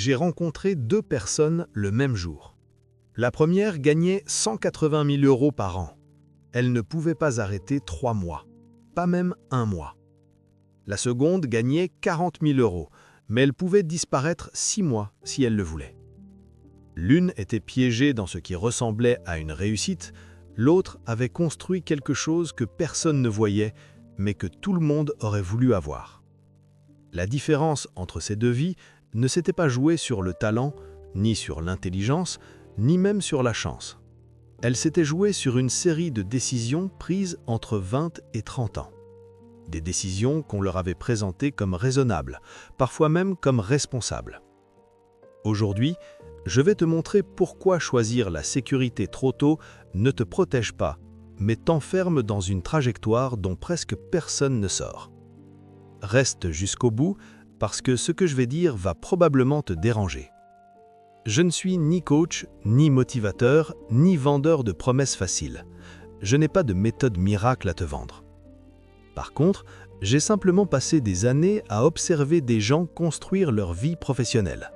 j'ai rencontré deux personnes le même jour. La première gagnait 180 000 € par an. Elle ne pouvait pas arrêter 3 mois, pas même 1 mois. La seconde gagnait 40 000 €, mais elle pouvait disparaître 6 mois si elle le voulait. L'une était piégée dans ce qui ressemblait à une réussite, l'autre avait construit quelque chose que personne ne voyait, mais que tout le monde aurait voulu avoir. La différence entre ces deux vies ne s'était pas jouée sur le talent, ni sur l'intelligence, ni même sur la chance. Elle s'était jouée sur une série de décisions prises entre 20 et 30 ans. Des décisions qu'on leur avait présentées comme raisonnables, parfois même comme responsables. Aujourd'hui, je vais te montrer pourquoi choisir la sécurité trop tôt ne te protège pas, mais t'enferme dans une trajectoire dont presque personne ne sort. Reste jusqu'au bout, parce que ce que je vais dire va probablement te déranger. Je ne suis ni coach, ni motivateur, ni vendeur de promesses faciles. Je n'ai pas de méthode miracle à te vendre. Par contre, j'ai simplement passé des années à observer des gens construire leur vie professionnelle.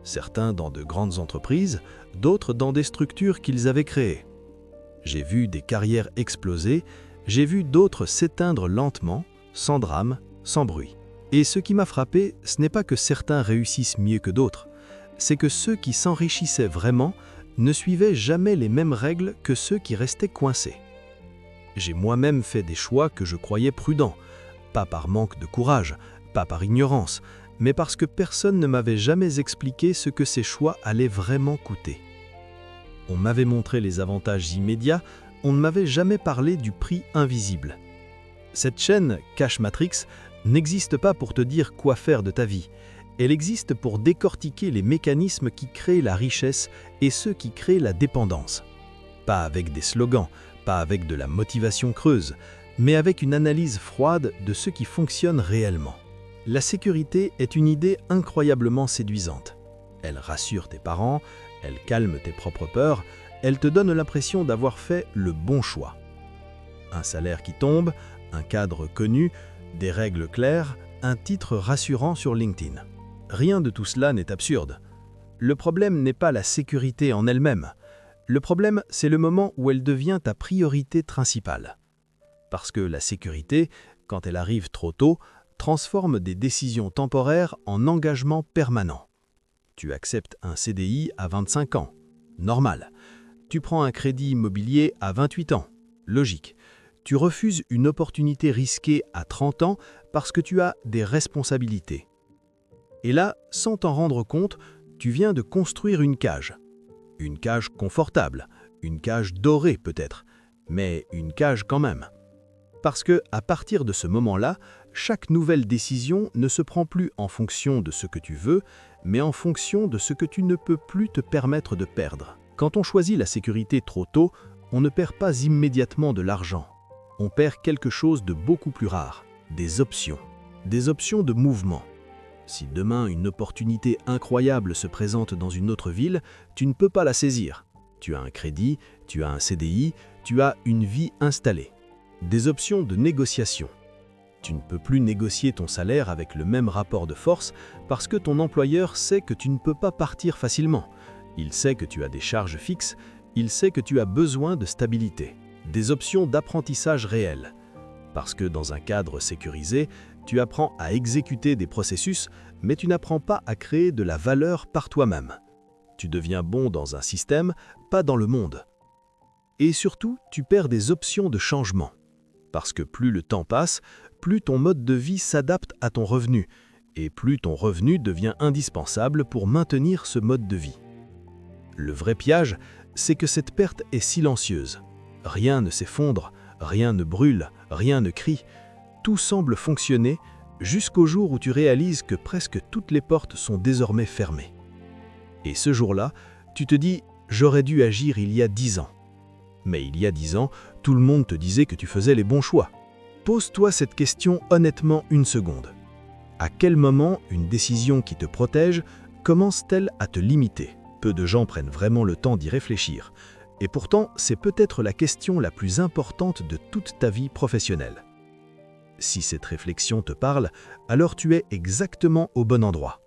Certains dans de grandes entreprises, d'autres dans des structures qu'ils avaient créées. J'ai vu des carrières exploser, j'ai vu d'autres s'éteindre lentement, sans drame, sans bruit. Et ce qui m'a frappé, ce n'est pas que certains réussissent mieux que d'autres, c'est que ceux qui s'enrichissaient vraiment ne suivaient jamais les mêmes règles que ceux qui restaient coincés. J'ai moi-même fait des choix que je croyais prudents, pas par manque de courage, pas par ignorance, mais parce que personne ne m'avait jamais expliqué ce que ces choix allaient vraiment coûter. On m'avait montré les avantages immédiats, on ne m'avait jamais parlé du prix invisible. Cette chaîne, Cash Matrix, n'existe pas pour te dire quoi faire de ta vie. Elle existe pour décortiquer les mécanismes qui créent la richesse et ceux qui créent la dépendance. Pas avec des slogans, pas avec de la motivation creuse, mais avec une analyse froide de ce qui fonctionne réellement. La sécurité est une idée incroyablement séduisante. Elle rassure tes parents, elle calme tes propres peurs, elle te donne l'impression d'avoir fait le bon choix. Un salaire qui tombe, un cadre connu, des règles claires, un titre rassurant sur LinkedIn. Rien de tout cela n'est absurde. Le problème n'est pas la sécurité en elle-même. Le problème, c'est le moment où elle devient ta priorité principale. Parce que la sécurité, quand elle arrive trop tôt, transforme des décisions temporaires en engagements permanents. Tu acceptes un CDI à 25 ans. Normal. Tu prends un crédit immobilier à 28 ans. Logique. Tu refuses une opportunité risquée à 30 ans parce que tu as des responsabilités. Et là, sans t'en rendre compte, tu viens de construire une cage. Une cage confortable, une cage dorée peut-être, mais une cage quand même. Parce que, à partir de ce moment-là, chaque nouvelle décision ne se prend plus en fonction de ce que tu veux, mais en fonction de ce que tu ne peux plus te permettre de perdre. Quand on choisit la sécurité trop tôt, on ne perd pas immédiatement de l'argent. On perd quelque chose de beaucoup plus rare, des options de mouvement. Si demain une opportunité incroyable se présente dans une autre ville, tu ne peux pas la saisir. Tu as un crédit, tu as un CDI, tu as une vie installée. Des options de négociation. Tu ne peux plus négocier ton salaire avec le même rapport de force parce que ton employeur sait que tu ne peux pas partir facilement. Il sait que tu as des charges fixes, il sait que tu as besoin de stabilité. Des options d'apprentissage réel. Parce que dans un cadre sécurisé, tu apprends à exécuter des processus, mais tu n'apprends pas à créer de la valeur par toi-même. Tu deviens bon dans un système, pas dans le monde. Et surtout, tu perds des options de changement. Parce que plus le temps passe, plus ton mode de vie s'adapte à ton revenu, et plus ton revenu devient indispensable pour maintenir ce mode de vie. Le vrai piège, c'est que cette perte est silencieuse. Rien ne s'effondre, rien ne brûle, rien ne crie. Tout semble fonctionner jusqu'au jour où tu réalises que presque toutes les portes sont désormais fermées. Et ce jour-là, tu te dis « j'aurais dû agir il y a 10 ans ». Mais il y a 10 ans, tout le monde te disait que tu faisais les bons choix. Pose-toi cette question honnêtement une seconde. À quel moment une décision qui te protège commence-t-elle à te limiter? Peu de gens prennent vraiment le temps d'y réfléchir. Et pourtant, c'est peut-être la question la plus importante de toute ta vie professionnelle. Si cette réflexion te parle, alors tu es exactement au bon endroit.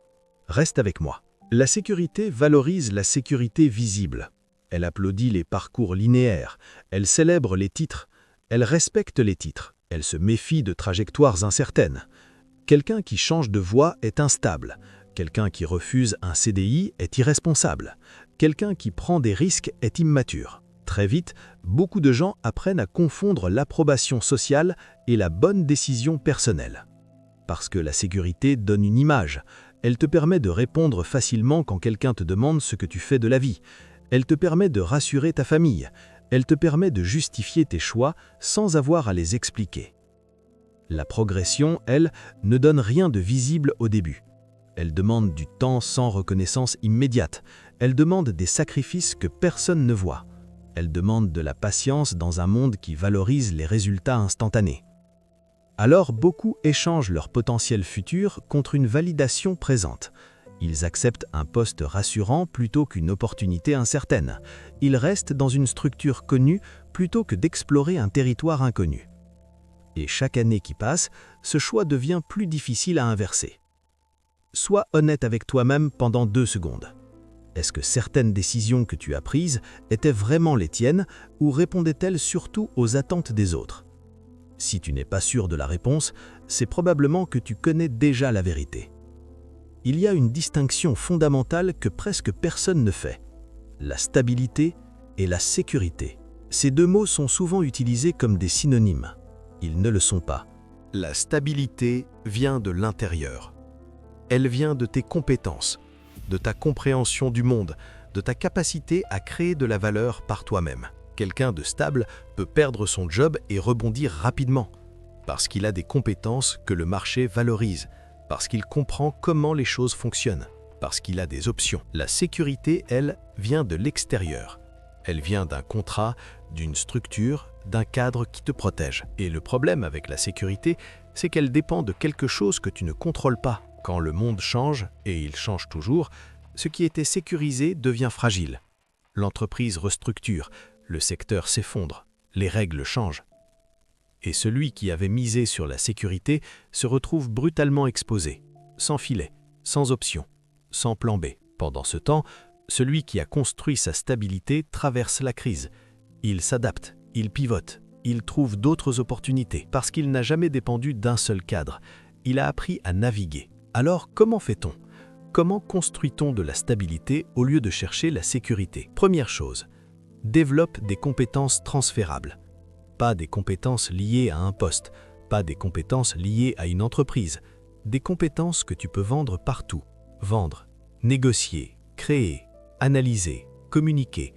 Reste avec moi. La sécurité valorise la sécurité visible. Elle applaudit les parcours linéaires, elle célèbre les titres, elle respecte les titres, elle se méfie de trajectoires incertaines. Quelqu'un qui change de voie est instable. Quelqu'un qui refuse un CDI est irresponsable. Quelqu'un qui prend des risques est immature. Très vite, beaucoup de gens apprennent à confondre l'approbation sociale et la bonne décision personnelle. Parce que la sécurité donne une image. Elle te permet de répondre facilement quand quelqu'un te demande ce que tu fais de la vie. Elle te permet de rassurer ta famille. Elle te permet de justifier tes choix sans avoir à les expliquer. La progression, elle, ne donne rien de visible au début. Elle demande du temps sans reconnaissance immédiate. Elle demande des sacrifices que personne ne voit. Elle demande de la patience dans un monde qui valorise les résultats instantanés. Alors beaucoup échangent leur potentiel futur contre une validation présente. Ils acceptent un poste rassurant plutôt qu'une opportunité incertaine. Ils restent dans une structure connue plutôt que d'explorer un territoire inconnu. Et chaque année qui passe, ce choix devient plus difficile à inverser. Sois honnête avec toi-même pendant 2 secondes. Est-ce que certaines décisions que tu as prises étaient vraiment les tiennes ou répondaient-elles surtout aux attentes des autres? Si tu n'es pas sûr de la réponse, c'est probablement que tu connais déjà la vérité. Il y a une distinction fondamentale que presque personne ne fait. La stabilité et la sécurité. Ces 2 mots sont souvent utilisés comme des synonymes. Ils ne le sont pas. La stabilité vient de l'intérieur. Elle vient de tes compétences, de ta compréhension du monde, de ta capacité à créer de la valeur par toi-même. Quelqu'un de stable peut perdre son job et rebondir rapidement, parce qu'il a des compétences que le marché valorise, parce qu'il comprend comment les choses fonctionnent, parce qu'il a des options. La sécurité, elle, vient de l'extérieur. Elle vient d'un contrat, d'une structure, d'un cadre qui te protège. Et le problème avec la sécurité, c'est qu'elle dépend de quelque chose que tu ne contrôles pas. Quand le monde change, et il change toujours, ce qui était sécurisé devient fragile. L'entreprise restructure, le secteur s'effondre, les règles changent. Et celui qui avait misé sur la sécurité se retrouve brutalement exposé, sans filet, sans option, sans plan B. Pendant ce temps, celui qui a construit sa stabilité traverse la crise. Il s'adapte, il pivote, il trouve d'autres opportunités, parce qu'il n'a jamais dépendu d'un seul cadre. Il a appris à naviguer. Alors, comment fait-on? Comment construit-on de la stabilité au lieu de chercher la sécurité? Première chose, développe des compétences transférables. Pas des compétences liées à un poste, pas des compétences liées à une entreprise, des compétences que tu peux vendre partout. Vendre, négocier, créer, analyser, communiquer.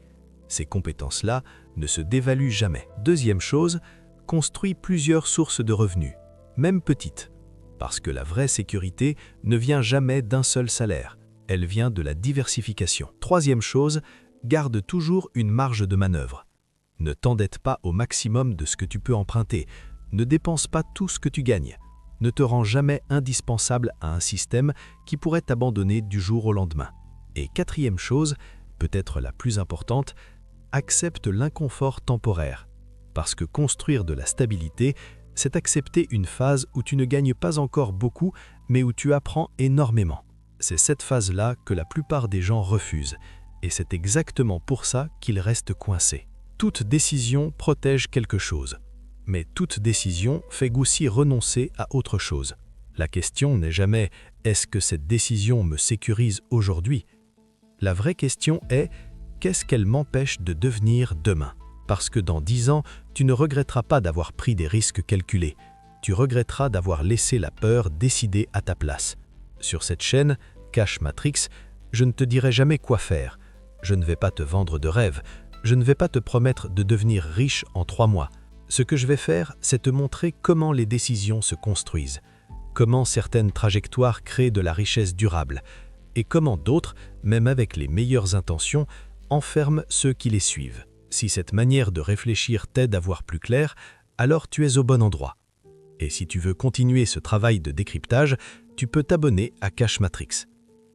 Ces compétences-là ne se dévaluent jamais. Deuxième chose, construis plusieurs sources de revenus, même petites. Parce que la vraie sécurité ne vient jamais d'un seul salaire, elle vient de la diversification. Troisième chose, garde toujours une marge de manœuvre. Ne t'endette pas au maximum de ce que tu peux emprunter, ne dépense pas tout ce que tu gagnes, ne te rends jamais indispensable à un système qui pourrait t'abandonner du jour au lendemain. Et quatrième chose, peut-être la plus importante, accepte l'inconfort temporaire. Parce que construire de la stabilité, c'est accepter une phase où tu ne gagnes pas encore beaucoup, mais où tu apprends énormément. C'est cette phase-là que la plupart des gens refusent, et c'est exactement pour ça qu'ils restent coincés. Toute décision protège quelque chose, mais toute décision fait aussi renoncer à autre chose. La question n'est jamais « est-ce que cette décision me sécurise aujourd'hui ?» La vraie question est « qu'est-ce qu'elle m'empêche de devenir demain ?» Parce que dans 10 ans, tu ne regretteras pas d'avoir pris des risques calculés. Tu regretteras d'avoir laissé la peur décider à ta place. Sur cette chaîne, Cash Matrix, je ne te dirai jamais quoi faire. Je ne vais pas te vendre de rêves. Je ne vais pas te promettre de devenir riche en 3 mois. Ce que je vais faire, c'est te montrer comment les décisions se construisent, comment certaines trajectoires créent de la richesse durable, et comment d'autres, même avec les meilleures intentions, enferment ceux qui les suivent. Si cette manière de réfléchir t'aide à voir plus clair, alors tu es au bon endroit. Et si tu veux continuer ce travail de décryptage, tu peux t'abonner à Cash Matrix.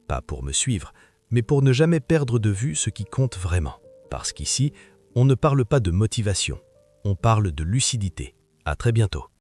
Pas pour me suivre, mais pour ne jamais perdre de vue ce qui compte vraiment. Parce qu'ici, on ne parle pas de motivation, on parle de lucidité. À très bientôt.